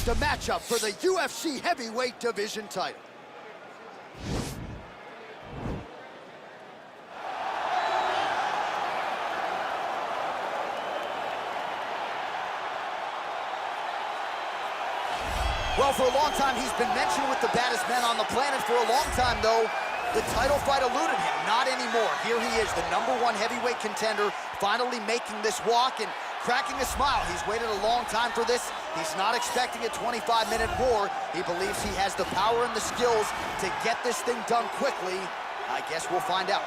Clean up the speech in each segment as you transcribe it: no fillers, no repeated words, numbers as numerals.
just a matchup for the UFC heavyweight division title. Well, for a long time, he's been mentioned with the baddest men on the planet. For a long time, though, the title fight eluded him. Not anymore. Here he is, the #1 heavyweight contender, finally making this walk and cracking a smile. He's waited a long time for this. He's not expecting a 25-minute war. He believes he has the power and the skills to get this thing done quickly. I guess we'll find out.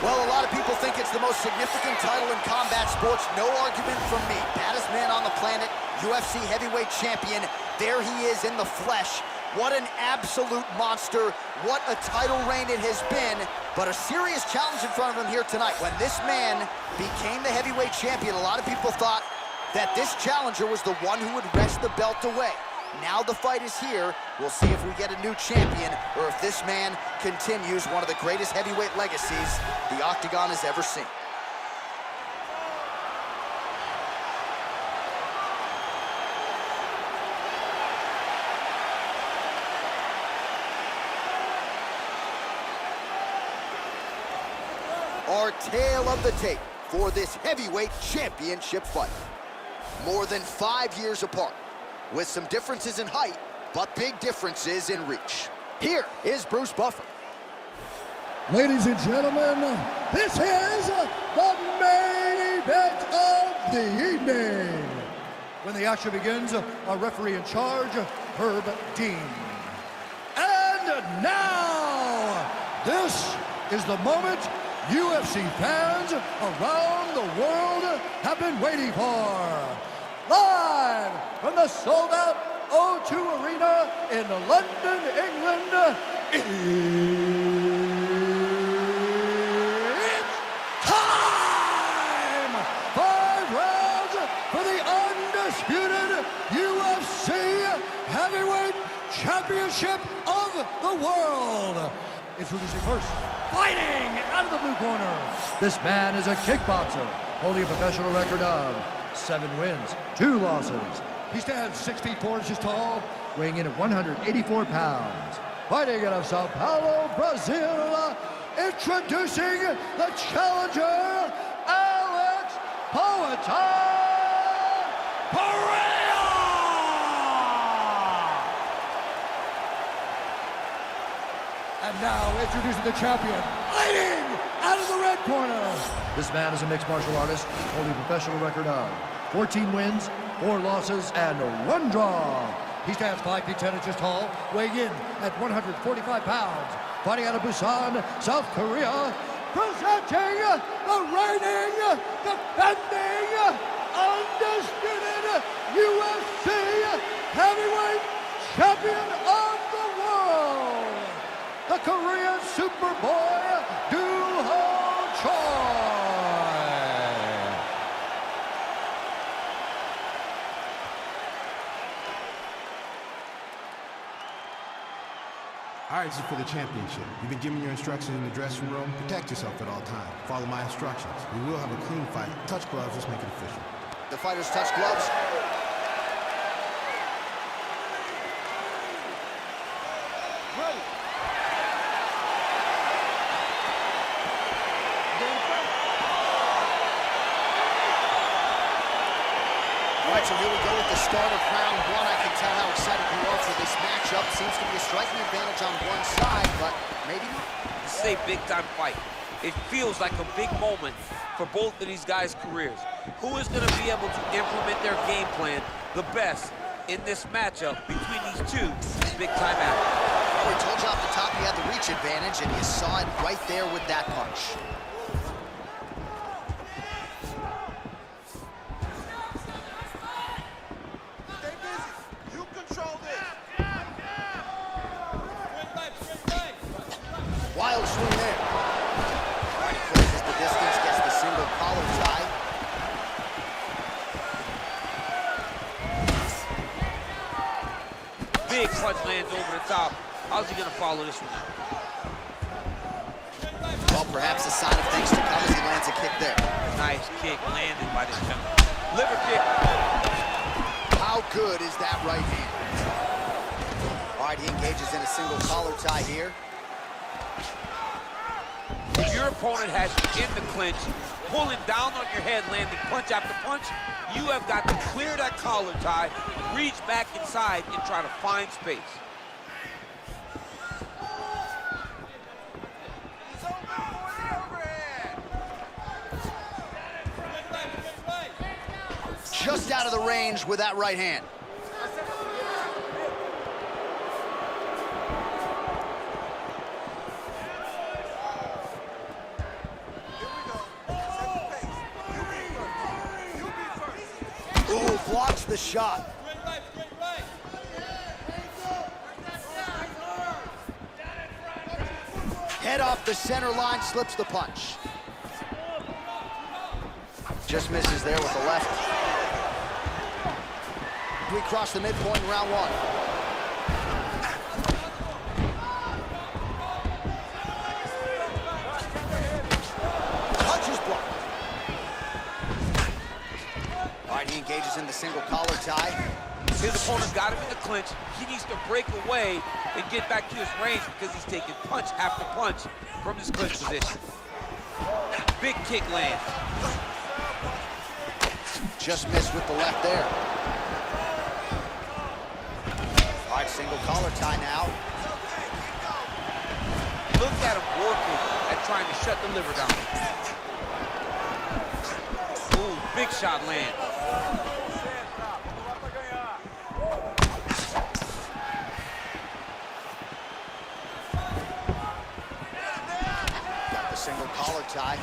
Well, a lot of people think it's the most significant title in combat sports. No argument from me. Baddest man on the planet, UFC heavyweight champion. There he is in the flesh. What an absolute monster. What a title reign it has been. But a serious challenge in front of him here tonight. When this man became the heavyweight champion, a lot of people thought that this challenger was the one who would wrest the belt away. Now the fight is here. We'll see if we get a new champion or if this man continues one of the greatest heavyweight legacies the Octagon has ever seen. Our tale of the tape for this heavyweight championship fight. More than 5 years apart, with some differences in height, but big differences in reach. Here is Bruce Buffer. Ladies and gentlemen, this is the main event of the evening. When the action begins, our referee in charge, Herb Dean. And now, this is the moment UFC fans around the world have been waiting for. Live from the sold-out O2 Arena in London, England, it's time! 5 rounds for the undisputed UFC Heavyweight Championship of the world. Introducing first, fighting out of the blue corner. This man is a kickboxer, holding a professional record of 7 wins, 2 losses. He stands 6 feet 4 inches tall, weighing in at 184 pounds. Fighting out of Sao Paulo, Brazil, introducing the challenger, Alex Poatan Pereira! And now introducing the champion, fighting out of the red corner. This man is a mixed martial artist, holding a professional record of 14 wins, 4 losses, and 1 draw. He stands 5 feet 10 inches tall, weighing in at 145 pounds. Fighting out of Busan, South Korea, presenting the reigning, defending, undisputed UFC heavyweight champion of the world, the Korean Superboy, Doo-Ho Choi. All right, this is for the championship. You've been given your instructions in the dressing room. Protect yourself at all times. Follow my instructions. We will have a clean fight. Touch gloves. Let's make it official. The fighters touch gloves. Ready. All right, so here we go with the start of round 1. I can tell how excited you are for this matchup. Seems to be a striking advantage on one side, but maybe not. This is a big-time fight. It feels like a big moment for both of these guys' careers. Who is going to be able to implement their game plan the best in this matchup between these two big-time athletes? Well, we told you off the top you had the reach advantage, and you saw it right there with that punch. the top. How's he gonna follow this one up? Well, perhaps a sign of things to come as he lands a kick there. Nice kick landed by this gentleman. Liver kick. How good is that right hand? All right, he engages in a single collar tie here. If your opponent has you in the clinch, pulling down on your head, landing punch after punch, you have got to clear that collar tie, reach back inside, and try to find space. Just out of the range with that right hand. Ooh, blocks the shot. Head off the center line, slips the punch. Just misses there with the left. We cross the midpoint in round one. Punch is blocked. All right, he engages in the single collar tie. His opponent's got him in the clinch. He needs to break away and get back to his range because he's taking punch after punch from his clinch position. Big kick lands. Just missed with the left there. All right, single collar tie now. Look at him working at trying to shut the liver down. Ooh, big shot land. Got the single collar tie.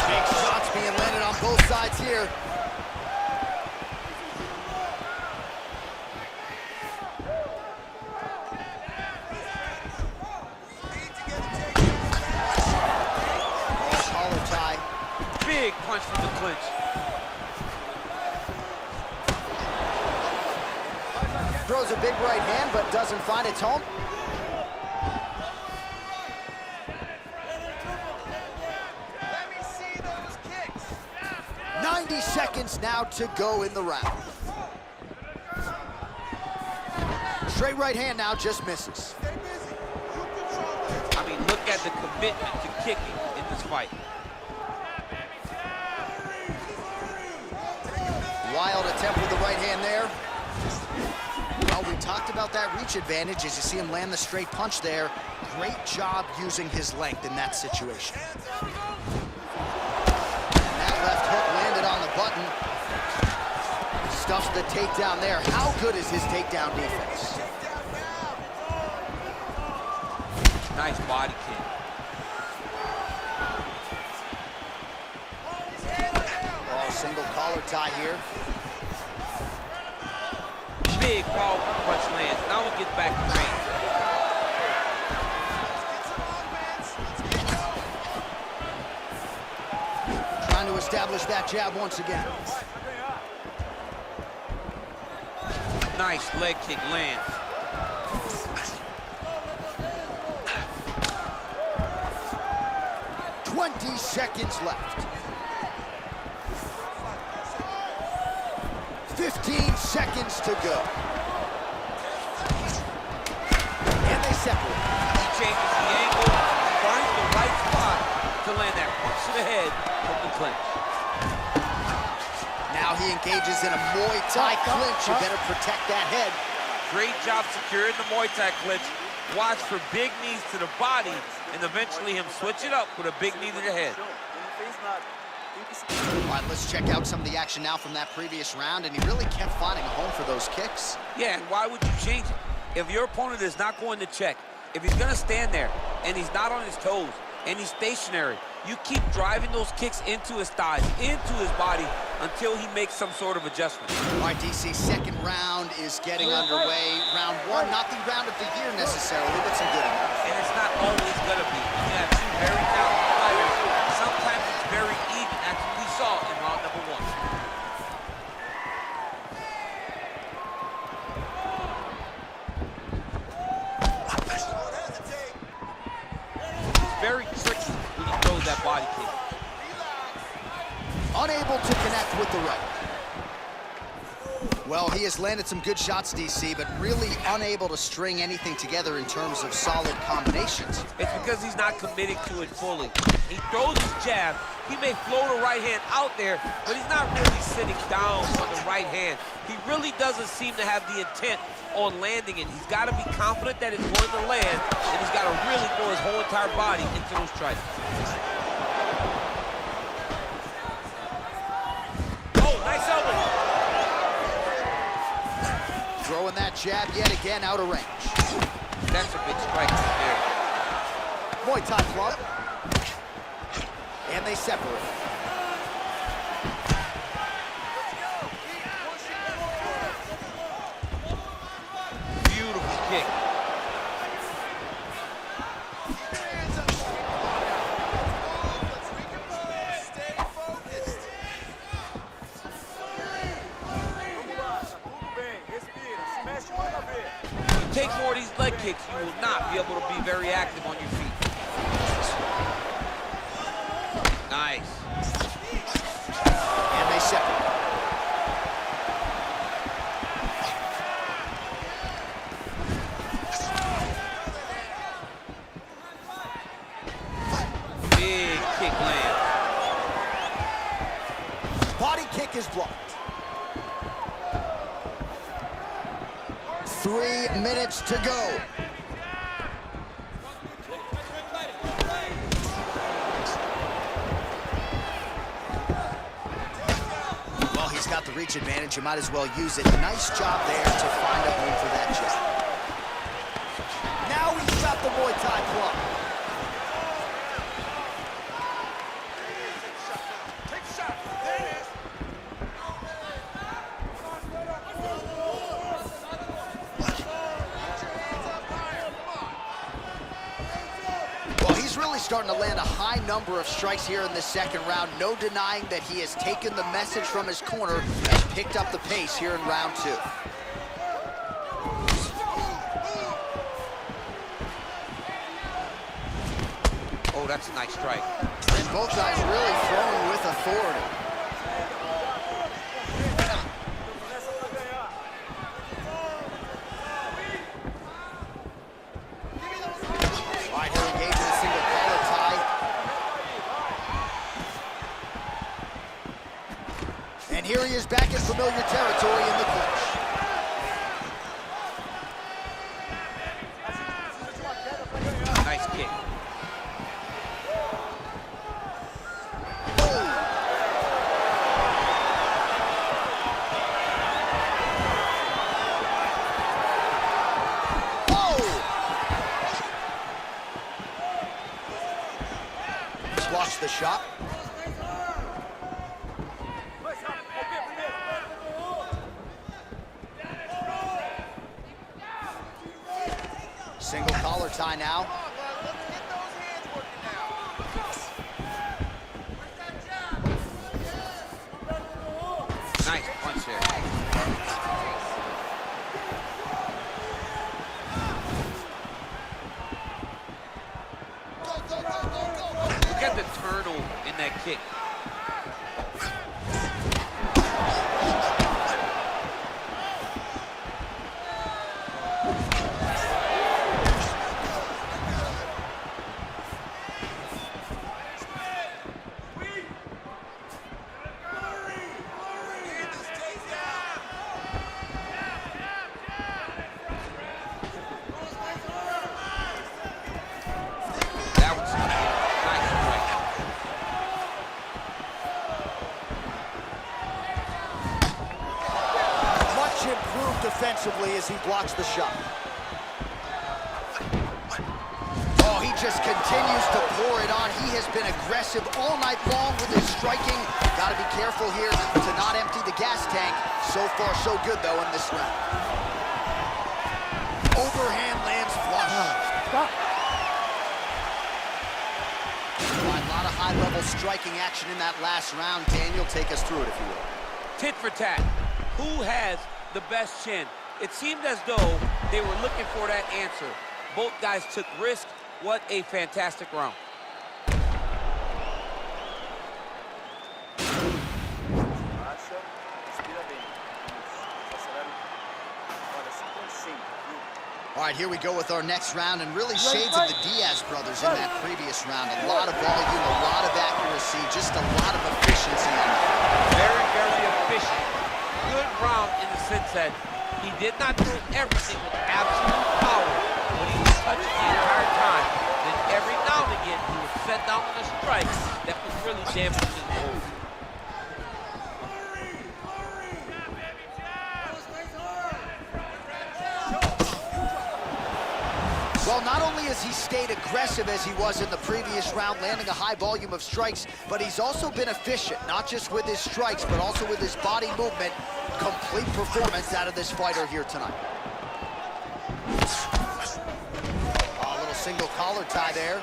Big shots being landed on both sides here. Big punch from the clinch. Throws a big right hand, but doesn't find its home. Let me see those kicks. 90 seconds now to go in the round. Straight right hand now, just misses. I mean, look at the commitment to kicking in this fight. Wild attempt with the right hand there. Well, we talked about that reach advantage as you see him land the straight punch there. Great job using his length in that situation. And that left hook landed on the button. Stuffs the takedown there. How good is his takedown defense? Nice body kick. Oh, single collar tie here. Big powerful punch lands. Now we get back to range. Trying to establish that jab once again. Nice leg kick lands. "20 seconds left. 15 seconds to go. And they separate. He changes the angle, finds the right spot to land that punch to the head from the clinch. Now he engages in a Muay Thai clinch. You better protect that head. Great job securing the Muay Thai clinch. Watch for big knees to the body and eventually him switch it up with a big knee to the head. All right, let's check out some of the action now from that previous round, and he really kept finding a home for those kicks. Yeah, and why would you change it? If your opponent is not going to check, if he's going to stand there and he's not on his toes and he's stationary, you keep driving those kicks into his thighs, into his body, until he makes some sort of adjustment. All right, DC, second round is getting underway. Round one, not the round of the year necessarily, but some good enough. And it's not always going to be. You have two very talented fighters. Sometimes it's very even, as we saw in round number one. body kick. Unable to connect with the right. Well, he has landed some good shots, DC, but really unable to string anything together in terms of solid combinations. It's because he's not committing to it fully. He throws his jab. He may float a right hand out there, but he's not really sitting down on the right hand. He really doesn't seem to have the intent on landing it. He's got to be confident that it's going to land, and he's got to really throw his whole entire body into those strikes. Oh, nice elbow. Throwing that jab yet again out of range. That's a big strike right there. Muay Thai club. And they separate. Beautiful kick. Take more of these leg kicks, you will not be able to be very active on your feet. Nice. And they separate. Big kick lands. Body kick is blocked. 3 minutes to go. Well, he's got the reach advantage. You might as well use it. Nice job there to find a home for that jab. Now he's got the Muay Thai club. Starting to land a high number of strikes here in the second round. No denying that he has taken the message from his corner and picked up the pace here in round 2. Oh, that's a nice strike. And both guys really throwing with authority. Here he is back in familiar territory in the clinch. Nice kick. Oh! Blocks the shot. Single collar tie now. Nice punch there. Look at the turtle in that kick. Defensively as he blocks the shot. Oh, he just continues to pour it on. He has been aggressive all night long with his striking. Got to be careful here to not empty the gas tank. So far, so good, though, in this round. Overhand lands flush. A lot of high-level striking action in that last round. Daniel, take us through it, if you will. Tit for tat. Who has the best chin? It seemed as though they were looking for that answer. Both guys took risk. What a fantastic round. All right, here we go with our next round, and really shades of the Diaz brothers in that previous round. A lot of volume, a lot of accuracy, just a lot of efficiency on the field. Very, very efficient. Good round in the sense that he did not throw everything with absolute power, but he was touching the entire time. Then every now and again, he would set down on a strike that was really damaging his hold. Well, not only has he stayed aggressive as he was in the previous round, landing a high volume of strikes, but he's also been efficient, not just with his strikes, but also with his body movement. Complete performance out of this fighter here tonight. A little single collar tie there.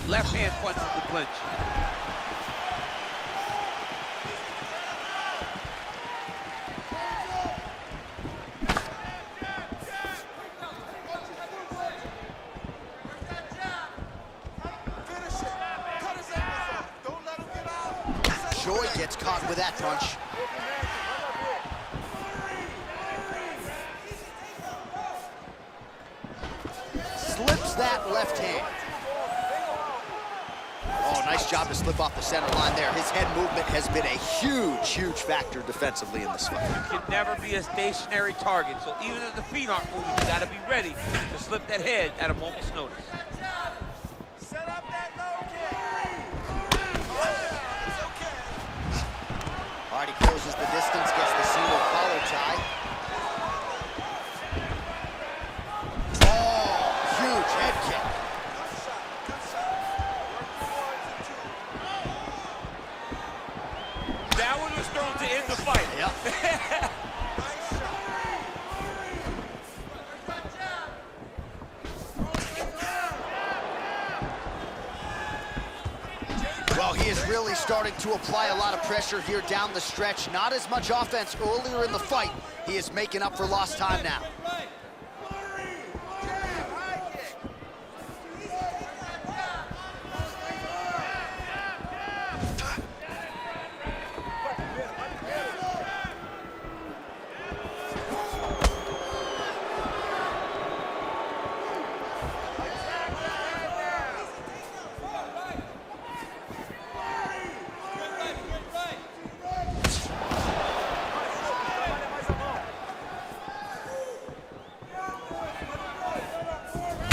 Left hand punches the clinch. Joy gets caught with that punch. Slips that left hand. Oh, nice job to slip off the center line there. His head movement has been a huge, huge factor defensively in this fight. You can never be a stationary target, so even if the feet aren't moving, you gotta be ready to slip that head at a moment's notice. All right, he closes the distance, gets the single collar tie. Oh, huge head kick. That one was thrown to end the fight. Yep. Well, he is really starting to apply a lot of pressure here down the stretch. Not as much offense earlier in the fight. He is making up for lost time now.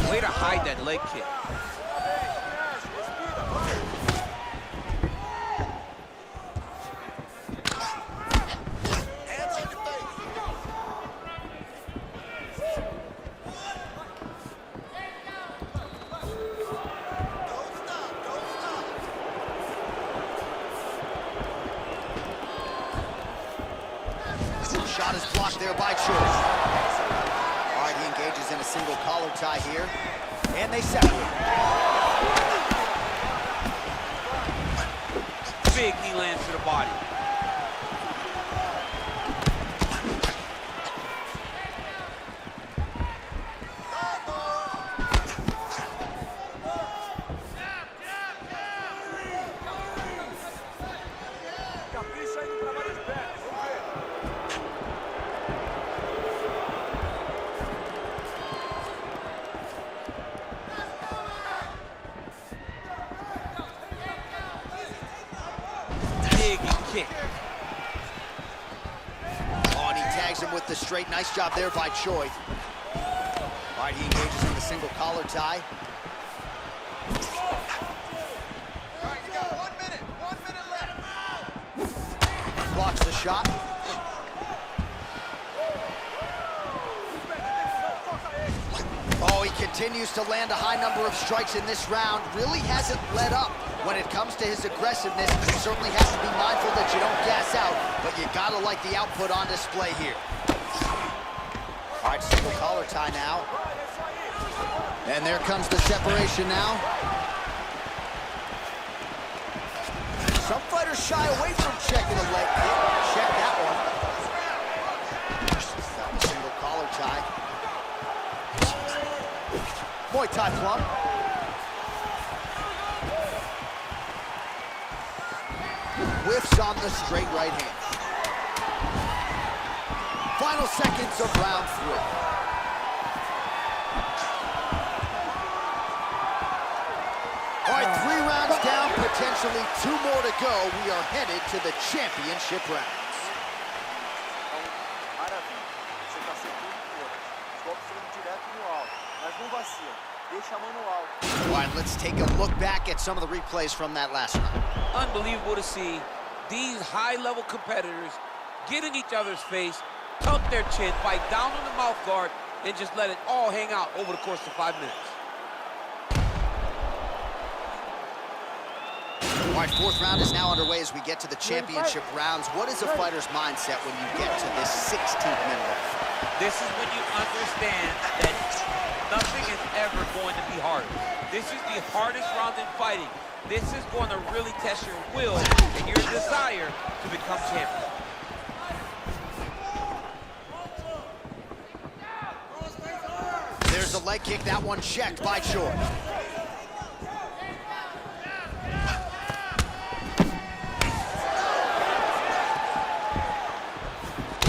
Way to hide that leg kick. Shot is blocked there by Choi. All right, he engages in a single collar tie here, and they separate. Big knee lands to the body. Big kick. Oh, and he tags him with the straight. Nice job there by Choi. All right, he engages in the single collar tie. All right, you got 1 minute. 1 minute left. Blocks the shot. Oh, he continues to land a high number of strikes in this round. Really hasn't let up when it comes to his aggressiveness. You certainly have to be mindful that you don't gas out, but you gotta like the output on display here. All right, single collar tie now. And there comes the separation now. Some fighters shy away from checking a leg kick. Check that one. Single collar tie. Muay Thai plum. Whiffs on the straight right hand. Final seconds of round 3. potentially 2 more to go. We are headed to the championship rounds. Maravilha. Você tá seguro e fora. Os golpes foram direto no alto, mas não vacila. Deixa a mão no alto. All right, let's take a look back at some of the replays from that last round. Unbelievable to see these high-level competitors get in each other's face, tuck their chin, bite down on the mouth guard, and just let it all hang out over the course of 5 minutes. All right, 4th round is now underway as we get to the championship rounds. What is a fighter's mindset when you get to this 16th minute? This is when you understand that nothing is ever going to be hard. This is the hardest round in fighting. This is going to really test your will and your desire to become champion. There's a leg kick, that one checked by Short.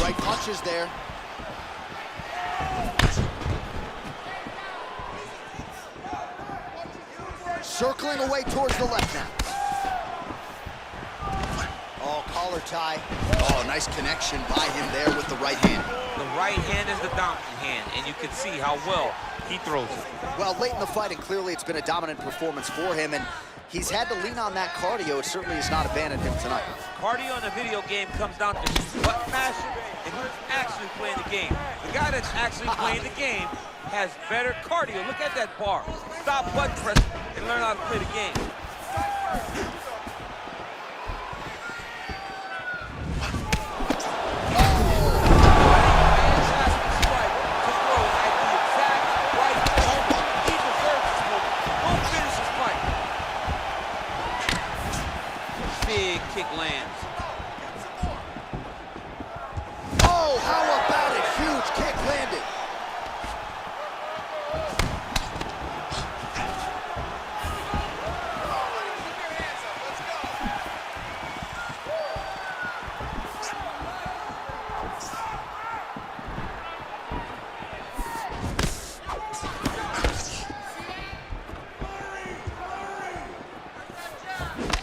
Right punches there. Circling away towards the left now. Oh, collar tie. Oh, nice connection by him there with the right hand. The right hand is the dominant hand, and you can see how well he throws it. Well, late in the fight, and clearly it's been a dominant performance for him, and he's had to lean on that cardio. It certainly has not abandoned him tonight. Cardio in a video game comes down to what master and who's actually playing the game. The guy that's actually playing the game has better cardio. Look at that bar. Stop button press and learn how to play the game. Big kick lands. Oh, how about it? Huge kick landed.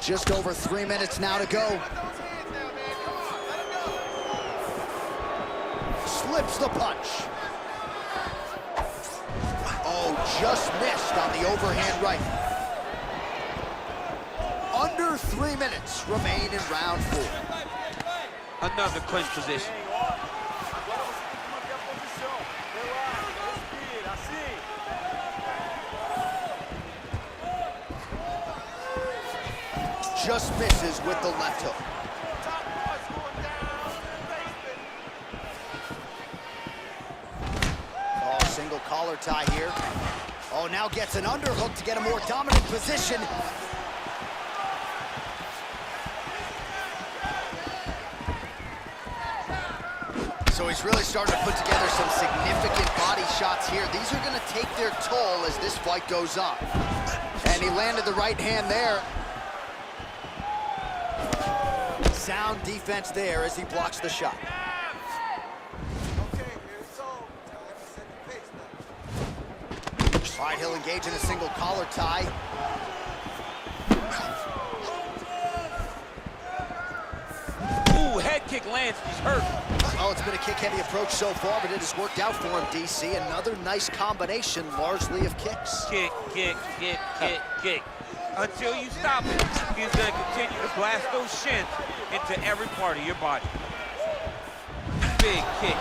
Just over 3 minutes now to go. Slips the punch. Oh, just missed on the overhand right. Under 3 minutes remain in round 4. Another clinch position. Just misses with the left hook. Oh, single collar tie here. Oh, now gets an underhook to get a more dominant position. So he's really starting to put together some significant body shots here. These are going to take their toll as this fight goes on. And he landed the right hand there. Sound defense there as he blocks the shot. All right, he'll engage in a single collar tie. Ooh, head kick lands, he's hurt. Oh, it's been a kick-heavy approach so far, but it has worked out for him, DC. Another nice combination, largely of kicks. Kick, kick, kick, kick, kick. Until you stop it, he's going to continue to blast those shins into every part of your body. Big kick.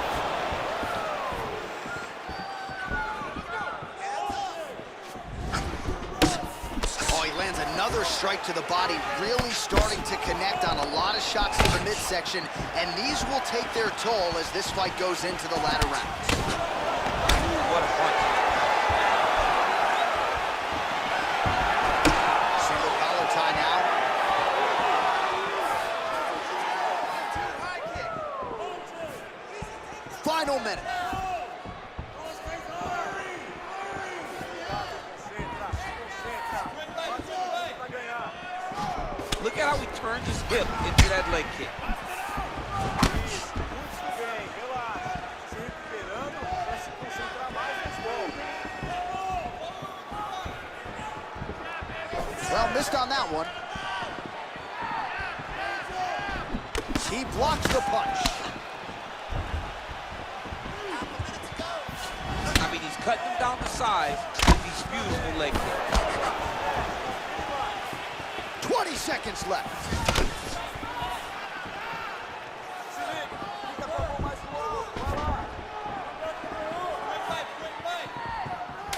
Oh, he lands another strike to the body, really starting to connect on a lot of shots to the midsection, and these will take their toll as this fight goes into the latter rounds. What a punch. Final minute. Look at how he turns his hip into that leg kick. Well, missed on that one. He blocks the punch. I mean, he's cutting him down to size with these beautiful leg kicks. 20 seconds left.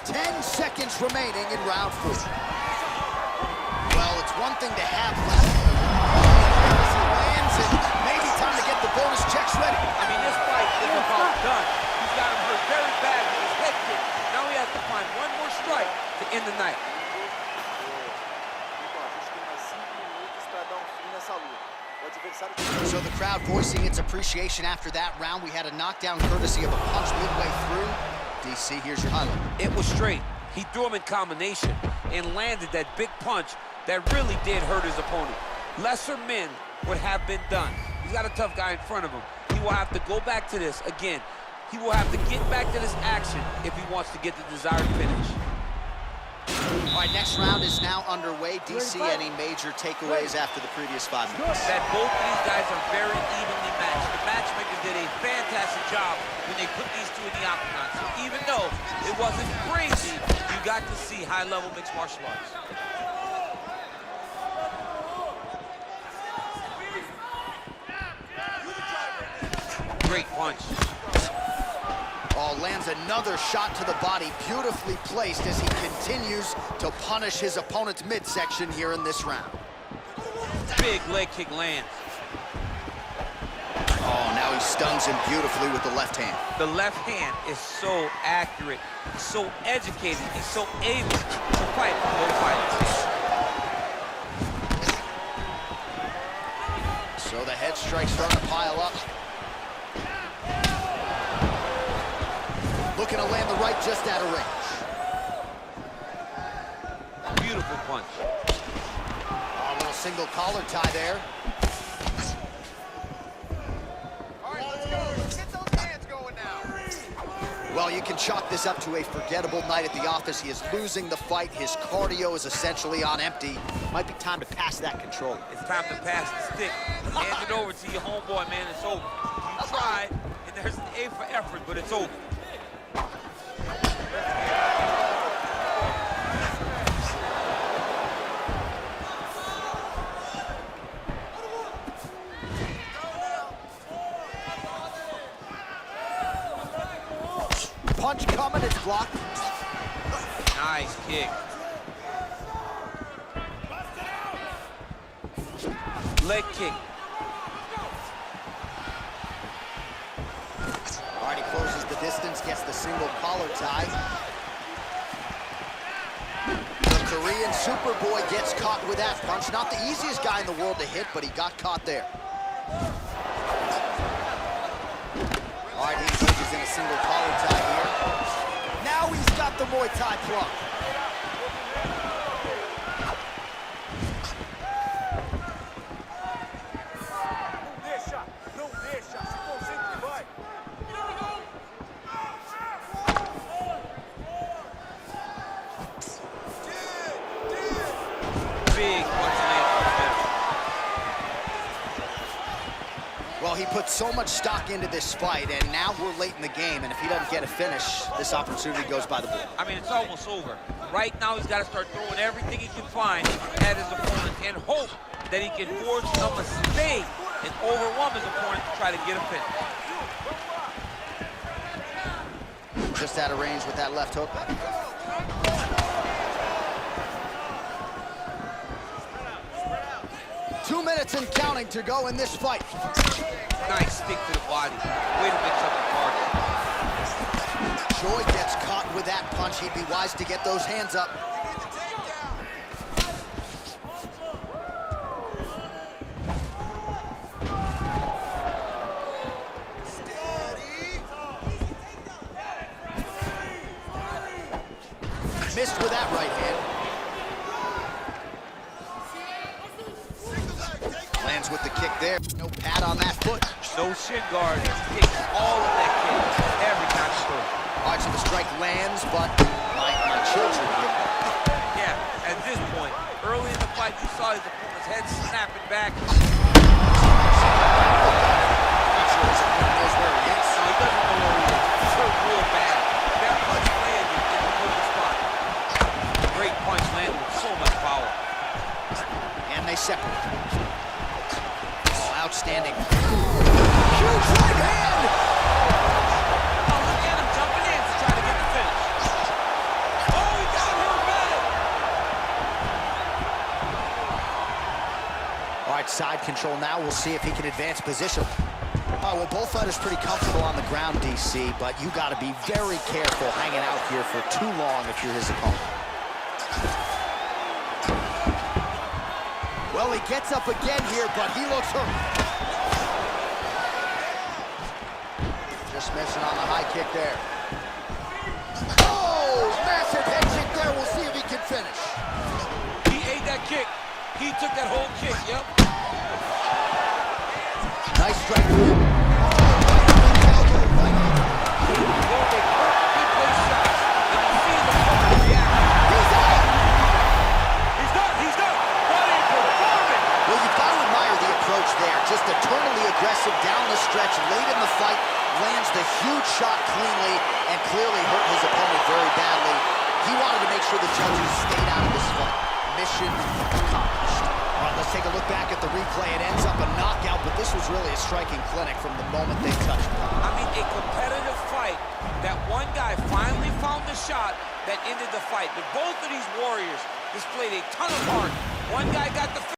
10 seconds remaining in round 4. Well, it's one thing to have left. Lands it. Maybe time to get the bonus checks ready. I mean, this fight is about done. He's got him hurt very bad with his head kick. Now he has to find one more strike to end the night. So the crowd voicing its appreciation after that round. We had a knockdown courtesy of a punch midway through. DC, here's your highlight. It was straight. He threw him in combination and landed that big punch that really did hurt his opponent. Lesser men would have been done. He's got a tough guy in front of him. He will have to go back to this again. He will have to get back to this action if he wants to get the desired finish. All right, next round is now underway. DC, any major takeaways after the previous 5 minutes? That both of these guys are very evenly matched. The matchmakers did a fantastic job when they put these two in the octagon. So even though it wasn't crazy, you got to see high-level mixed martial arts. Great punch. Oh, lands another shot to the body, beautifully placed as he continues to punish his opponent's midsection here in this round. Big leg kick lands. Oh, now he stuns him beautifully with the left hand. The left hand is so accurate, so educated, he's so able to fight both fighters. So the head strike's starting to pile up. Looking to land the right just out of range. Beautiful punch. A little single collar tie there. All right, let's go. Let's get those hands going now. Well, you can chalk this up to a forgettable night at the office. He is losing the fight. His cardio is essentially on empty. Might be time to pass that control. It's time to pass the stick. Hand it over to your homeboy, man. It's over. You tried, and there's an A for effort, but it's over. Punch coming, it's blocked. Nice kick. Leg kick. All right, he closes the distance, gets the single collar tie. The Korean Superboy gets caught with that punch. Not the easiest guy in the world to hit, but he got caught there. All right, he engages in a single collar tie here. Now he's got the Muay Thai plug. Não deixa, se concentra e vai. Big punch lands. Well, he put so much stock into this fight, and now we're late in the game, and if he doesn't get a finish, this opportunity goes by the board. I mean, it's almost over. Right now, he's got to start throwing everything he can find at his opponent and hope that he can force a mistake and overwhelm his opponent to try to get a finish. Just out of range with that left hook. 2 minutes and counting to go in this fight. Nice stick to the body. Way to mix up the target. Choi gets caught with that punch. He'd be wise to get those hands up. Missed with that right hand. Lands with the kick there. No pad on that foot. No shin guard. He takes all of that kick every time he throws. All right, so the strike lands, but my children get that. Yeah, at this point, early in the fight, you saw his opponent's head snapping back. they separate. Oh, outstanding. Huge right hand! Oh, look at him jumping in to try to get the finish. Oh, he got him real bad. All right, side control now. We'll see if he can advance position. All right, well, both fighters pretty comfortable on the ground, DC, but you got to be very careful hanging out here for too long if you're his opponent. Well, he gets up again here, but he looks hurt. Just missing on the high kick there. Oh, massive head kick there. We'll see if he can finish. He ate that kick. He took that whole kick, yep. Nice strike. Just eternally aggressive down the stretch, late in the fight, lands the huge shot cleanly and clearly hurt his opponent very badly. He wanted to make sure the judges stayed out of this fight. Mission accomplished. All right, let's take a look back at the replay. It ends up a knockout, but this was really a striking clinic from the moment they touched. I mean, a competitive fight that one guy finally found the shot that ended the fight. But both of these warriors displayed a ton of heart. One guy got the